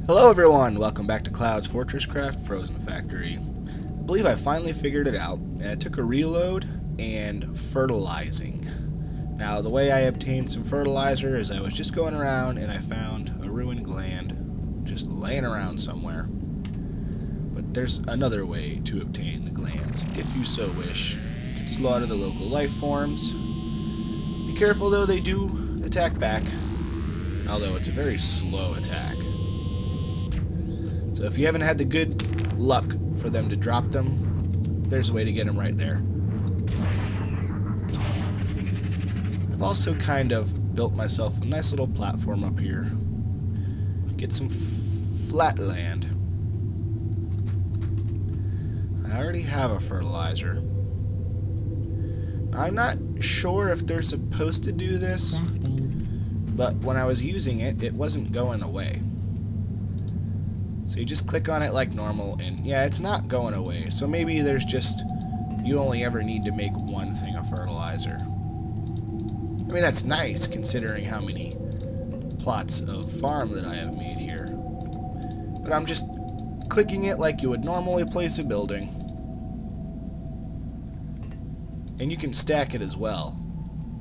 Hello everyone, welcome back to Cloud's Fortresscraft Frozen Factory. I believe I finally figured it out, and it took a reload and fertilizing. Now the way I obtained some fertilizer is I was just going around and I found a ruined gland just laying around somewhere. But there's another way to obtain the glands, if you so wish. You can slaughter the local life forms. Be careful though, they do attack back, although it's a very slow attack. So if you haven't had the good luck for them to drop them, there's a way to get them right there. I've also kind of built myself a nice little platform up here. Get some flat land. I already have a fertilizer. I'm not sure if they're supposed to do this, but when I was using it, it wasn't going away. So you just click on it like normal, and yeah, it's not going away. So maybe there's just, you only ever need to make one thing of fertilizer. I mean, that's nice considering how many plots of farm that I have made here. But I'm just clicking it like you would normally place a building. And you can stack it as well,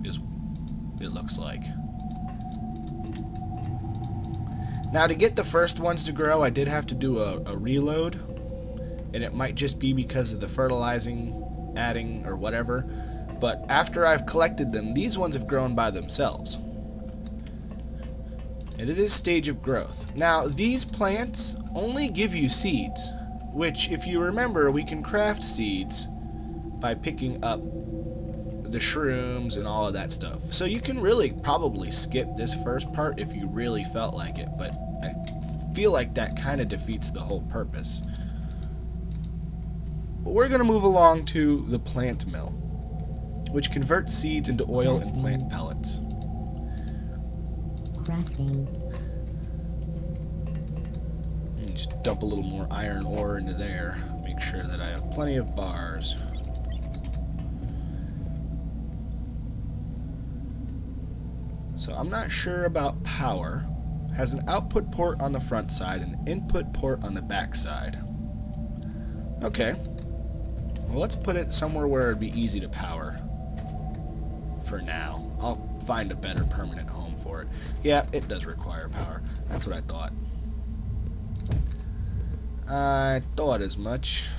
it looks like. Now, to get the first ones to grow, I did have to do a reload, and it might just be because of the fertilizing, adding, or whatever, but after I've collected them, these ones have grown by themselves. And it is stage of growth. Now, these plants only give you seeds, which, if you remember, we can craft seeds by picking up the shrooms and all of that stuff. So you can really probably skip this first part if you really felt like it, but I feel like that kind of defeats the whole purpose. But we're going to move along to the plant mill, which converts seeds into oil and plant pellets. Crafting. And just dump a little more iron ore into there. Make sure that I have plenty of bars. So I'm not sure about power. Has an output port on the front side and an input port on the back side. Okay. Well, let's put it somewhere where it'd be easy to power. For now. I'll find a better permanent home for it. Yeah, it does require power. That's what I thought. I thought as much.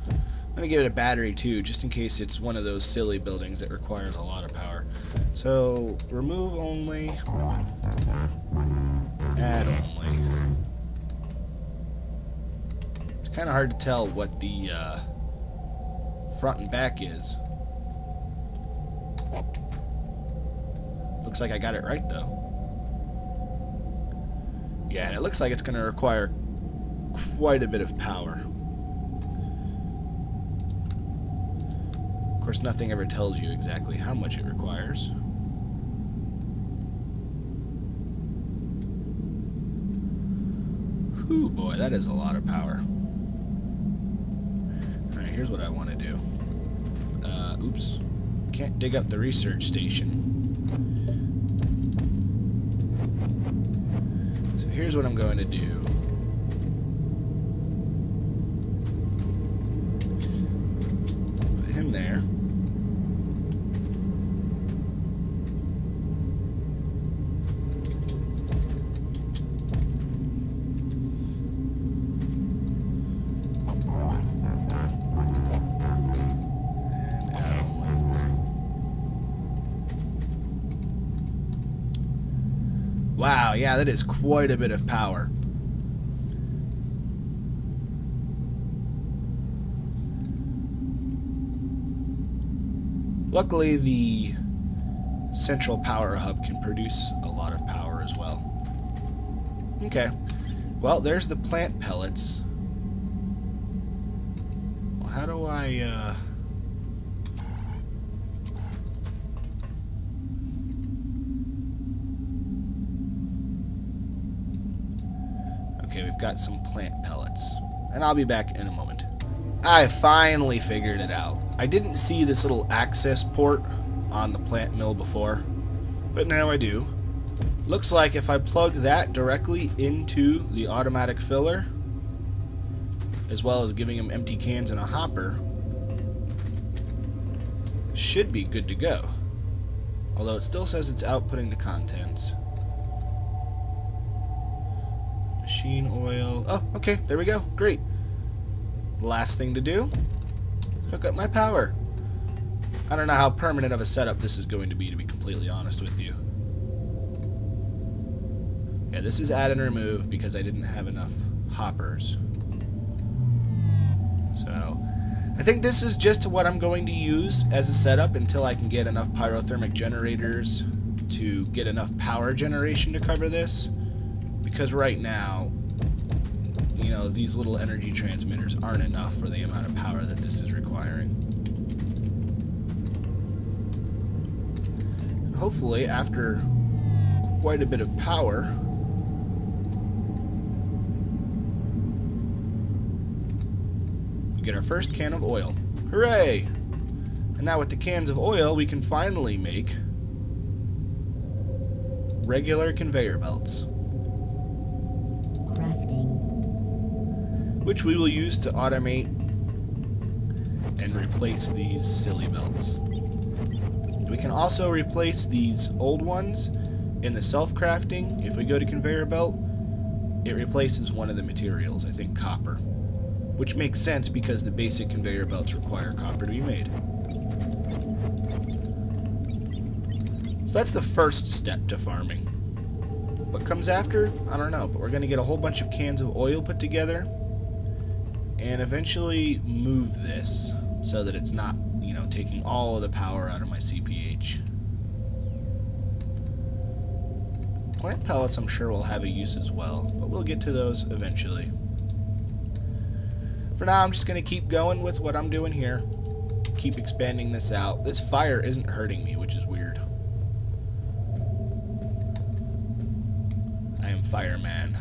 I'm going to give it a battery too, just in case it's one of those silly buildings that requires a lot of power. So, remove only, add only. It's kind of hard to tell what the front and back is. Looks like I got it right though. Yeah, and it looks like it's going to require quite a bit of power. Of course, nothing ever tells you exactly how much it requires. Whew, boy, that is a lot of power. Alright, here's what I want to do. Oops. Can't dig up the research station. So here's what I'm going to do. Put him there. Wow, yeah, that is quite a bit of power. Luckily, the central power hub can produce a lot of power as well. Okay, well, there's the plant pellets. Well, how do I, Okay, we've got some plant pellets. And I'll be back in a moment. I finally figured it out. I didn't see this little access port on the plant mill before, but now I do. Looks like if I plug that directly into the automatic filler, as well as giving him empty cans and a hopper, should be good to go. Although it still says it's outputting the contents. Machine oil. Oh, okay, there we go. Great. Last thing to do, hook up my power. I don't know how permanent of a setup this is going to be completely honest with you. Yeah, this is add and remove because I didn't have enough hoppers. So, I think this is just what I'm going to use as a setup until I can get enough pyrothermic generators to get enough power generation to cover this. Because right now, you know, these little energy transmitters aren't enough for the amount of power that this is requiring. And hopefully, after quite a bit of power, we get our first can of oil. Hooray! And now with the cans of oil, we can finally make regular conveyor belts, which we will use to automate and replace these silly belts. We can also replace these old ones in the self-crafting. If we go to conveyor belt, it replaces one of the materials, I think copper, which makes sense because the basic conveyor belts require copper to be made. So that's the first step to farming. What comes after? I don't know, but we're going to get a whole bunch of cans of oil put together and eventually move this so that it's not, you know, taking all of the power out of my CPH. Plant pellets I'm sure will have a use as well, but we'll get to those eventually. For now, I'm just going to keep going with what I'm doing here. Keep expanding this out. This fire isn't hurting me, which is weird. I am fireman.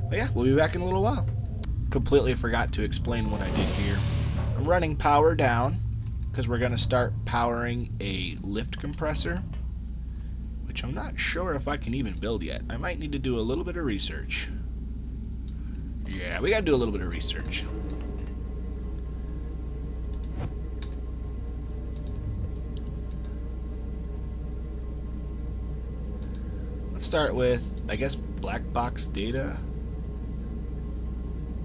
But yeah, we'll be back in a little while. Completely forgot to explain what I did here. I'm running power down because we're going to start powering a lift compressor, which I'm not sure if I can even build yet. I might need to do a little bit of research. Yeah, we got to do a little bit of research. Let's start with, I guess, black box data.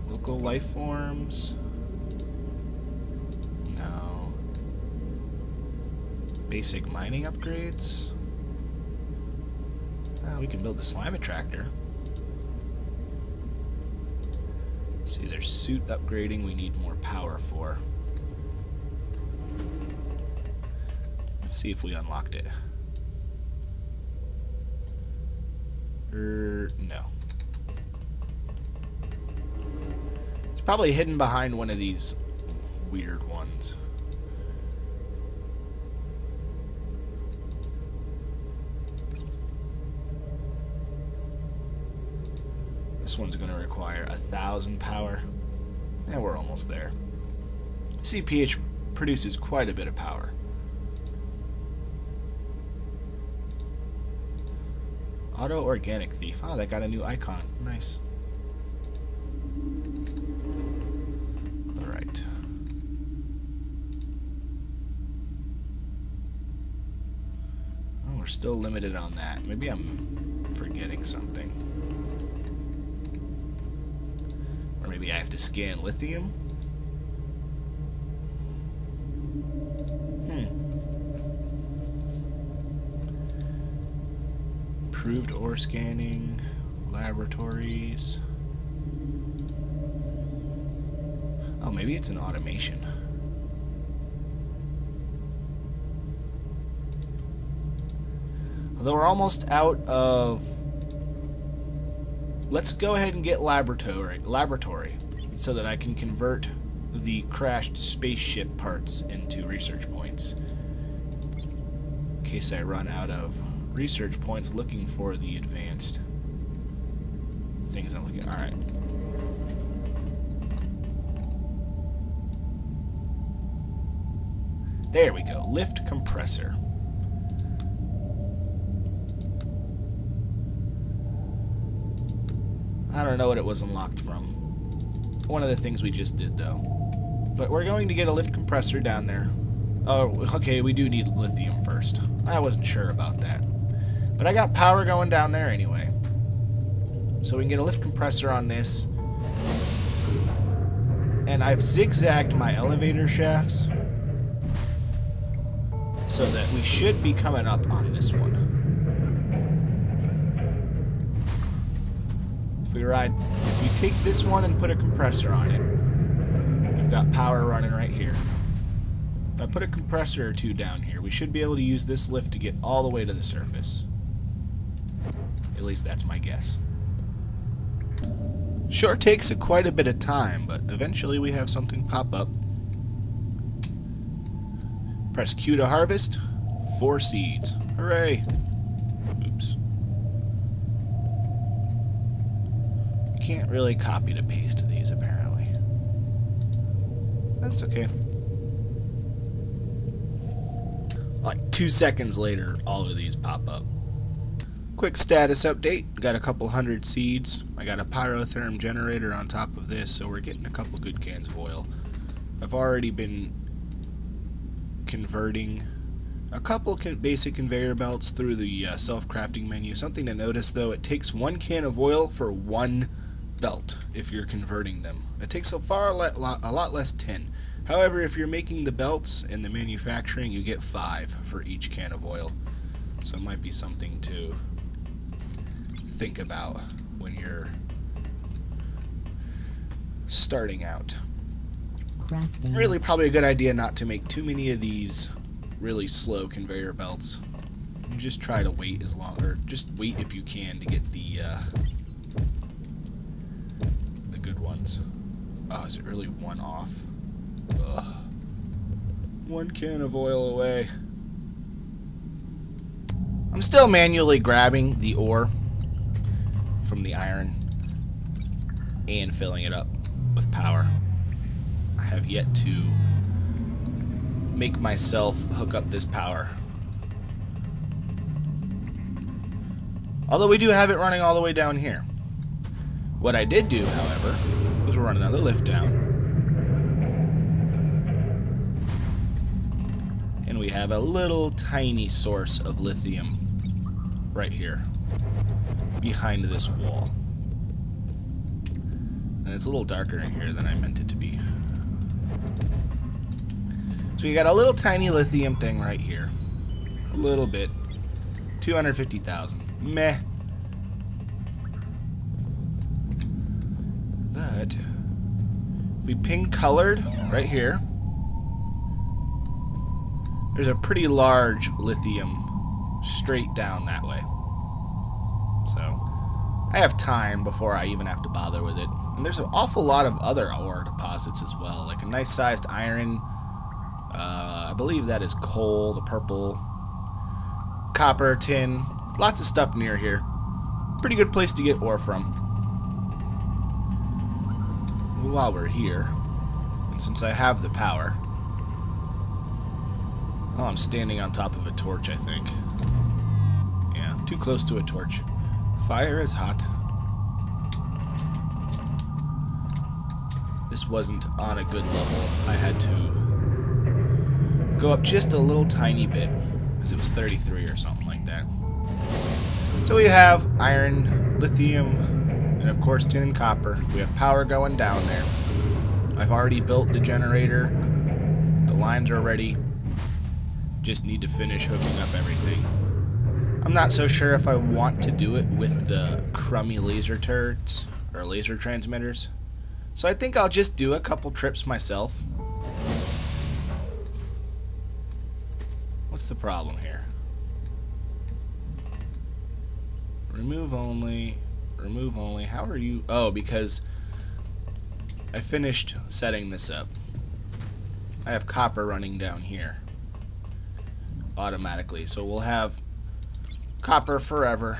Local life forms. No. Basic mining upgrades. Oh, we can build the slime attractor. See, there's suit upgrading we need more power for. Let's see if we unlocked it. No. It's probably hidden behind one of these weird ones. This one's going to require 1,000 power. And we're almost there. CPH produces quite a bit of power. Auto Organic Thief. Oh, that got a new icon. Nice. Alright. Oh, we're still limited on that. Maybe I'm forgetting something. Or maybe I have to scan lithium? Improved ore scanning, laboratories. Oh, maybe it's an automation. Although we're almost out of... Let's go ahead and get laboratory so that I can convert the crashed spaceship parts into research points in case I run out of research points looking for the advanced things I'm looking. Alright. There we go. Lift compressor. I don't know what it was unlocked from. One of the things we just did, though. But we're going to get a lift compressor down there. Oh, okay, we do need lithium first. I wasn't sure about that. But I got power going down there anyway. So we can get a lift compressor on this. And I've zigzagged my elevator shafts so that we should be coming up on this one. If we take this one and put a compressor on it, we've got power running right here. If I put a compressor or two down here, we should be able to use this lift to get all the way to the surface. At least that's my guess. Sure takes quite a bit of time, but eventually we have something pop up. Press Q to harvest. 4 seeds. Hooray! Oops. Can't really copy to paste these, apparently. That's okay. Like 2 seconds later, all of these pop up. Quick status update. Got a couple hundred seeds. I got a pyrotherm generator on top of this, so we're getting a couple good cans of oil. I've already been converting a couple basic conveyor belts through the self-crafting menu. Something to notice, though, it takes 1 can of oil for 1 belt if you're converting them. It takes a lot less tin. However, if you're making the belts and the manufacturing, you get 5 for each can of oil. So it might be something to think about when you're starting out. Really probably a good idea not to make too many of these really slow conveyor belts. You just try to wait as long, or just wait if you can to get the good ones. Oh, is it really 1 off? Ugh. 1 can of oil away. I'm still manually grabbing the ore from the iron and filling it up with power. I have yet to make myself hook up this power. Although we do have it running all the way down here. What I did do, however, was run another lift down. And we have a little tiny source of lithium right here, behind this wall. And it's a little darker in here than I meant it to be. So you got a little tiny lithium thing right here. A little bit. 250,000. Meh. But if we ping colored right here, there's a pretty large lithium straight down that way. So I have time before I even have to bother with it. And there's an awful lot of other ore deposits as well, like a nice sized iron. I believe that is coal, the purple, copper, tin, lots of stuff near here. Pretty good place to get ore from. While we're here, and since I have the power, oh, I'm standing on top of a torch, I think. Yeah, too close to a torch. Fire is hot. This wasn't on a good level. I had to go up just a little tiny bit, because it was 33 or something like that. So we have iron, lithium, and of course tin and copper. We have power going down there. I've already built the generator. The lines are ready. Just need to finish hooking up everything. I'm not so sure if I want to do it with the crummy laser turrets or laser transmitters. So I think I'll just do a couple trips myself. What's the problem here? Remove only. Remove only. How are you? Oh, because I finished setting this up. I have copper running down here automatically, so we'll have copper forever.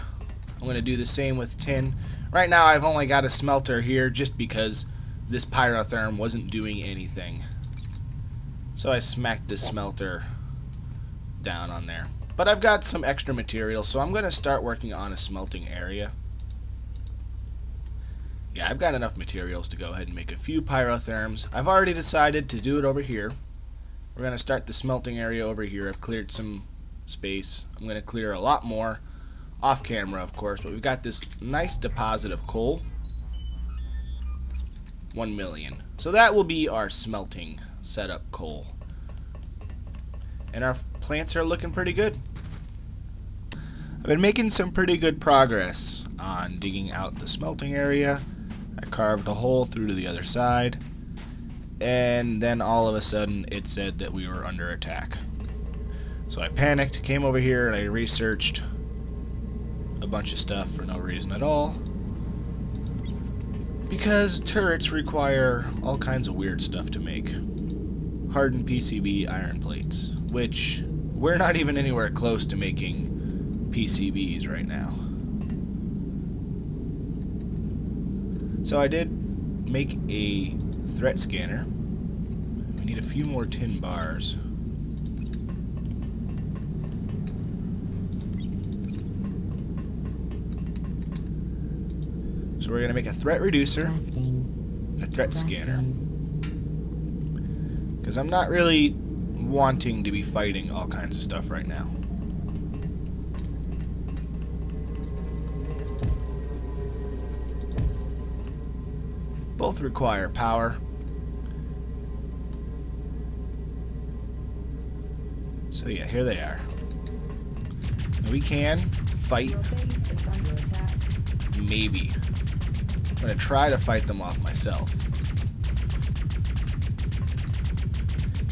I'm going to do the same with tin. Right now I've only got a smelter here just because this pyrotherm wasn't doing anything. So I smacked the smelter down on there. But I've got some extra material, so I'm going to start working on a smelting area. Yeah, I've got enough materials to go ahead and make a few pyrotherms. I've already decided to do it over here. We're going to start the smelting area over here. I've cleared some space. I'm going to clear a lot more off camera, of course, but we've got this nice deposit of coal. 1 million. So that will be our smelting setup coal. And our plants are looking pretty good. I've been making some pretty good progress on digging out the smelting area. I carved a hole through to the other side, and then all of a sudden it said that we were under attack. So I panicked, came over here, and I researched a bunch of stuff for no reason at all, because turrets require all kinds of weird stuff to make. Hardened PCB iron plates, which we're not even anywhere close to making PCBs right now. So I did make a threat scanner. We need a few more tin bars. So we're going to make a threat reducer and a threat scanner. Because I'm not really wanting to be fighting all kinds of stuff right now. Both require power. So yeah, here they are. Now we can fight. Maybe. I'm going to try to fight them off myself.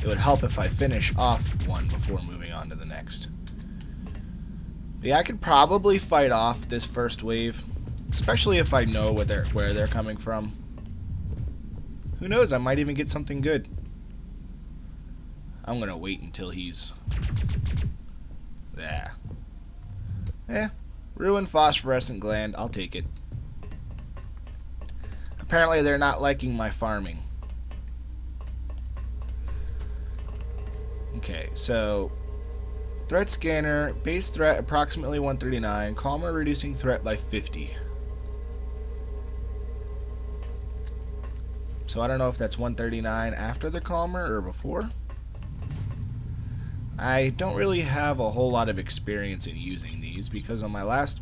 It would help if I finish off one before moving on to the next. But yeah, I could probably fight off this first wave, especially if I know where they're coming from. Who knows, I might even get something good. I'm gonna wait until he's... ruined phosphorescent gland, I'll take it. Apparently they're not liking my farming. Okay, so... threat scanner, base threat approximately 139, calmer reducing threat by 50. So I don't know if that's 139 after the calmer or before. I don't really have a whole lot of experience in using these because on my last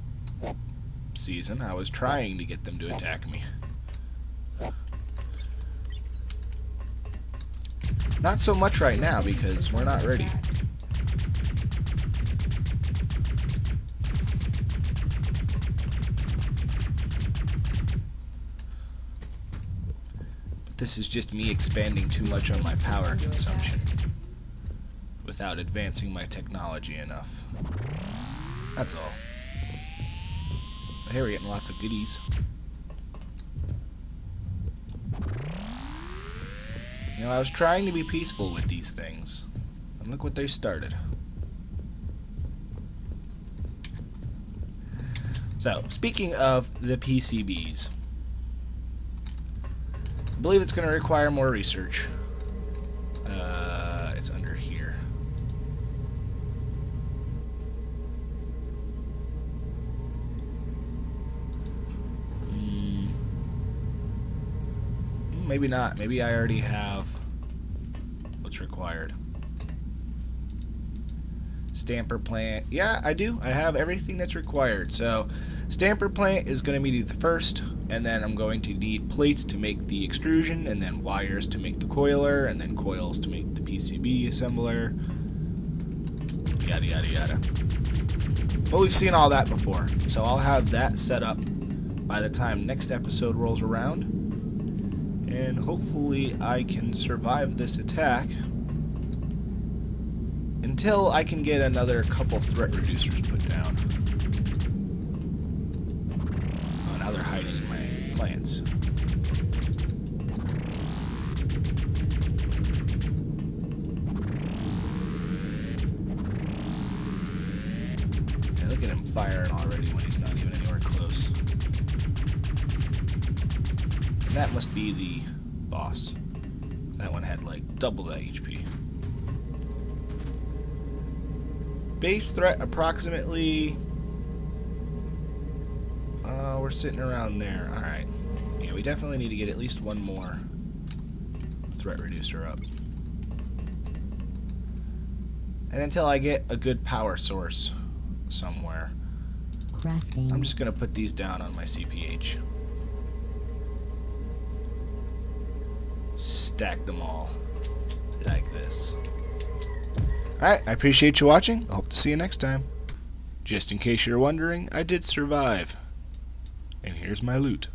season I was trying to get them to attack me. Not so much right now because we're not ready. This is just me expanding too much on my power consumption without advancing my technology enough. That's all. But here we're getting lots of goodies. You know, I was trying to be peaceful with these things, and look what they started. So, speaking of the PCBs, I believe it's going to require more research. It's under here. Maybe not. Maybe I already have what's required. Stamper plant. Yeah, I do. I have everything that's required. So, stamper plant is going to be the first, and then I'm going to need plates to make the extrusion, and then wires to make the coiler, and then coils to make the PCB assembler. Yada, yada, yada. But we've seen all that before, so I'll have that set up by the time next episode rolls around. And hopefully I can survive this attack until I can get another couple threat reducers put down. Oh, now they're hiding in my plants. Yeah, look at him firing already when he's not even anywhere close. And that must be the boss. That one had like double the HP. Base threat approximately... we're sitting around there. Alright. Yeah, we definitely need to get at least one more threat reducer up. And until I get a good power source somewhere, Crafting. I'm just going to put these down on my CPH. Stack them all like this. Alright, I appreciate you watching. I hope to see you next time. Just in case you're wondering, I did survive. And here's my loot.